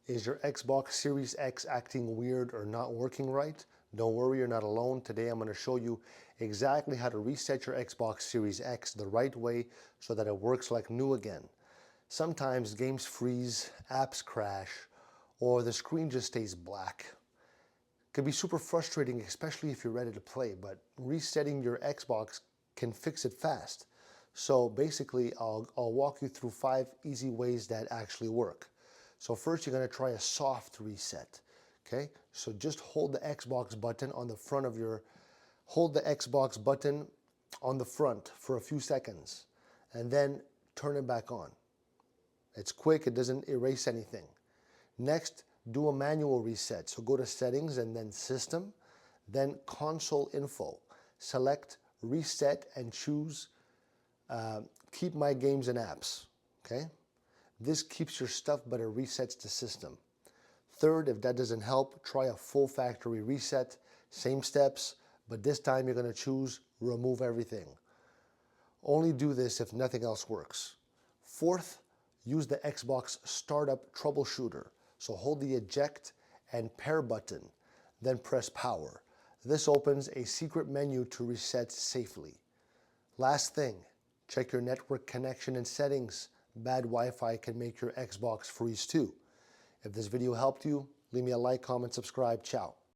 Is your Xbox Series X acting weird or not working right? Don't worry, you're not alone. Today I'm going to show you exactly how to reset your Xbox Series X the right way so that it works like new again. Sometimes games freeze, apps crash, or the screen just stays black. It can be super frustrating, especially if you're ready to play, but resetting your Xbox can fix it fast. So basically, I'll walk you through 5 easy ways that actually work. So first, you're going to try a soft reset. Okay, so just hold the Xbox button on the front of your, hold the Xbox button on the front for a few seconds, and then turn it back on. It's quick, it doesn't erase anything. Next, do a manual reset. So go to Settings and then System, then Console Info. Select Reset and choose Keep My Games and Apps. Okay? This keeps your stuff, but it resets the system. Third, if that doesn't help, try a full factory reset. Same steps, but this time you're going to choose Remove Everything. Only do this if nothing else works. Fourth, use the Xbox Startup Troubleshooter. So hold the eject and pair button, then press power. This opens a secret menu to reset safely. Last thing, check your network connection and settings. Bad Wi-Fi can make your Xbox freeze too. If this video helped you, leave me a like, comment, subscribe. Ciao.